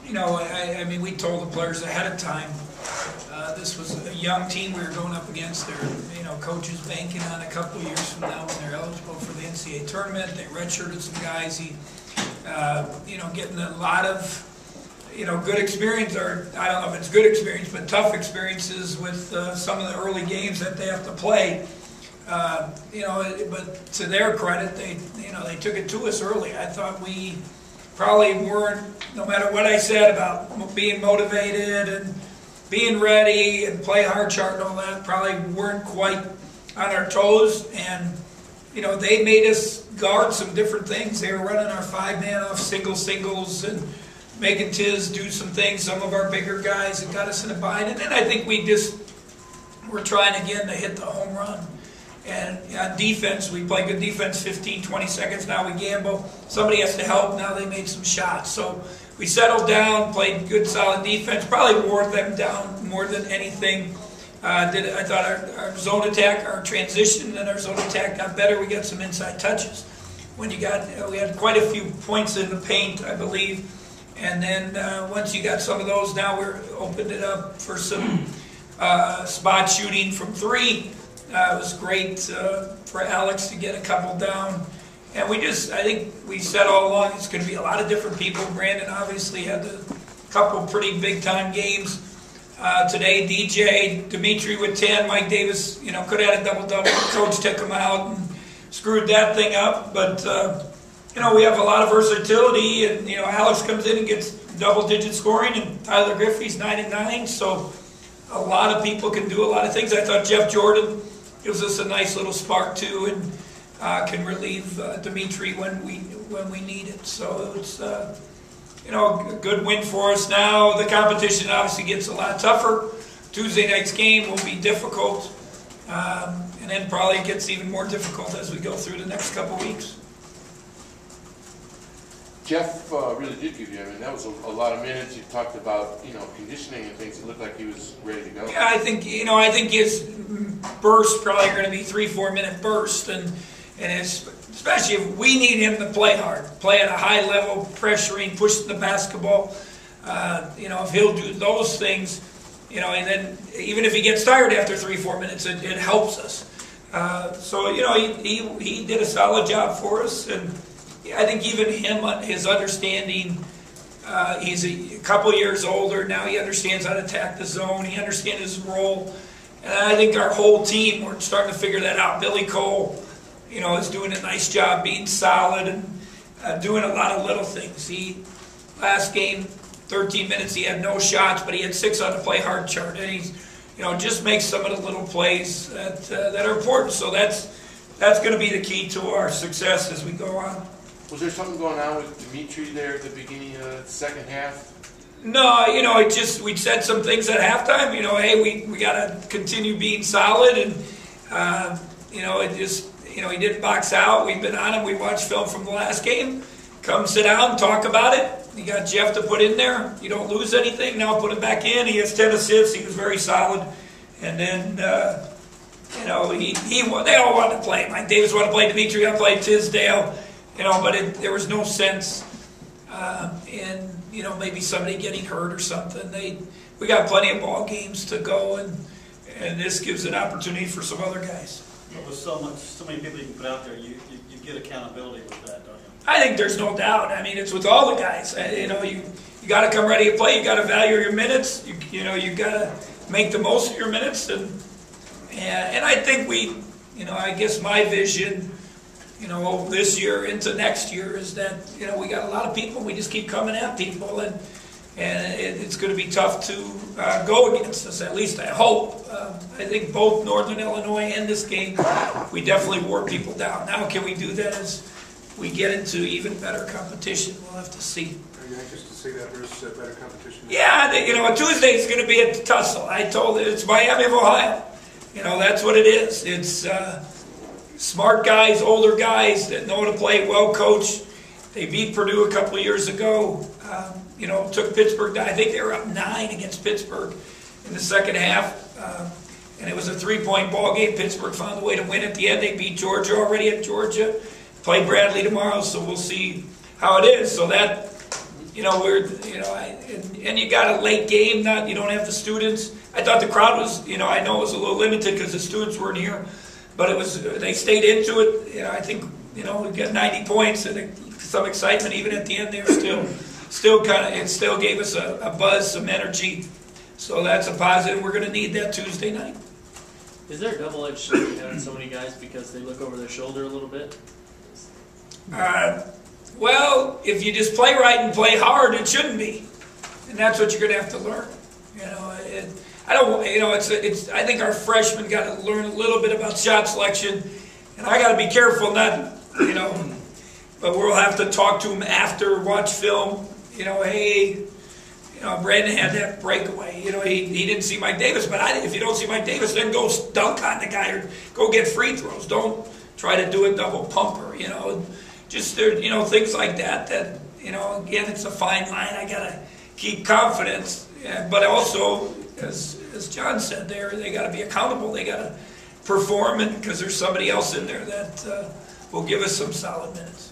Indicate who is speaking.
Speaker 1: I mean, we told the players ahead of time. This was a young team we were going up against. Their, coaches banking on a couple of years from now when they're eligible for the NCAA tournament. They redshirted some guys. Getting a lot of, good experience, or I don't know if it's good experience, but tough experiences with some of the early games that they have to play. But to their credit, they took it to us early. I thought we probably weren't, no matter what I said about being motivated and being ready and play hard chart and all that, probably weren't quite on our toes. And, they made us guard some different things. They were running our 5-man off singles and making Tiz do some things, some of our bigger guys, that got us in a bind. And then I think we just were trying again to hit the home run. And on defense, we play good defense, 15, 20 seconds. Now we gamble. Somebody has to help. Now they made some shots. So we settled down, played good, solid defense. Probably wore them down more than anything. I thought our zone attack, our transition and our zone attack got better. We got some inside touches. When we had quite a few points in the paint, I believe. And then once you got some of those, now we're opened it up for some spot shooting from 3. It was great for Alex to get a couple down. And I think we said all along it's going to be a lot of different people. Brandon obviously had a couple pretty big-time games. Today, DJ, Dimitri with 10, Mike Davis, could have had a double-double. Coach took him out and screwed that thing up. But, we have a lot of versatility. And, Alex comes in and gets double-digit scoring. And Tyler Griffey's 9 and 9. So a lot of people can do a lot of things. I thought Jeff Jordan gives us a nice little spark too, and can relieve Dimitri when we need it. So it's a good win for us. Now the competition obviously gets a lot tougher. Tuesday night's game will be difficult, and then probably gets even more difficult as we go through the next couple weeks. Jeff
Speaker 2: really did give you, that was a lot of minutes. You talked about, conditioning and things. It looked like he was ready to go.
Speaker 1: Yeah, I think his bursts probably are going to be 3-4 minute bursts, and especially if we need him to play hard, play at a high level, pressuring, pushing the basketball. If he'll do those things, and then even if he gets tired after 3-4 minutes, it helps us. So he did a solid job for us, and I think even him, his understanding, he's a couple years older, now he understands how to attack the zone, he understands his role, and I think our whole team, we're starting to figure that out. Billy Cole, is doing a nice job being solid and doing a lot of little things. Last game, 13 minutes, he had no shots, but he had 6 on the play hard chart, and he's, just makes some of the little plays that are important. So that's going to be the key to our success as we go on.
Speaker 2: Was there something going on with Dimitri there at the beginning of the second half?
Speaker 1: No, we said some things at halftime. Hey, we got to continue being solid, and he didn't box out. We've been on him. We watched film from the last game. Come sit down, talk about it. You got Jeff to put in there. You don't lose anything. Now put him back in. He has 10 assists. He was very solid, and then they all wanted to play. Mike Davis wanted to play. Dimitri wanted to play. Tisdale. But there was no sense in, maybe somebody getting hurt or something. We got plenty of ball games to go, and this gives an opportunity for some other guys.
Speaker 3: But with so many people you can put out there, you get accountability with that, don't you?
Speaker 1: I think there's no doubt. It's with all the guys. You got to come ready to play. You got to value your minutes. You got to make the most of your minutes, and I think I guess my vision, this year into next year is that, we got a lot of people, we just keep coming at people, and it's going to be tough to go against us, at least I hope. I think both Northern Illinois and this game, we definitely wore people down. Now, can we do that as we get into even better competition? We'll have to see.
Speaker 4: Are you anxious to see that versus better competition?
Speaker 1: Yeah, Tuesday is going to be a tussle. I told it, it's Miami of Ohio. That's what it is. It's smart guys, older guys that know how to play, well coached. They beat Purdue a couple of years ago. Took Pittsburgh down. I think they were up 9 against Pittsburgh in the second half. And it was a 3-point ball game. Pittsburgh found a way to win at the end. They beat Georgia already at Georgia. Play Bradley tomorrow, so we'll see how it is. So that you know, and you got a late game, you don't have the students. I thought the crowd was, you know, I know it was a little limited because the students weren't here, but they stayed into it. You know, I think, you know, we got 90 points and some excitement even at the end there. It still gave us a buzz, some energy. So that's a positive. We're going to need that Tuesday night.
Speaker 5: Is there a double-edged sword having so many guys because they look over their shoulder a little bit?
Speaker 1: Well, if you just play right and play hard, it shouldn't be, and that's what you're going to have to learn. You know, I think our freshmen got to learn a little bit about shot selection, and I got to be careful not, you know. But we'll have to talk to them after, watch film. You know, hey, you know, Brandon had that breakaway. You know, he didn't see Mike Davis, but if you don't see Mike Davis, then go dunk on the guy or go get free throws. Don't try to do a double pumper. You know, just there, you know, things like that. That, you know, again, it's a fine line. I gotta keep confidence, but also, as John said, they got to be accountable. They got to perform, and because there's somebody else in there that will give us some solid minutes.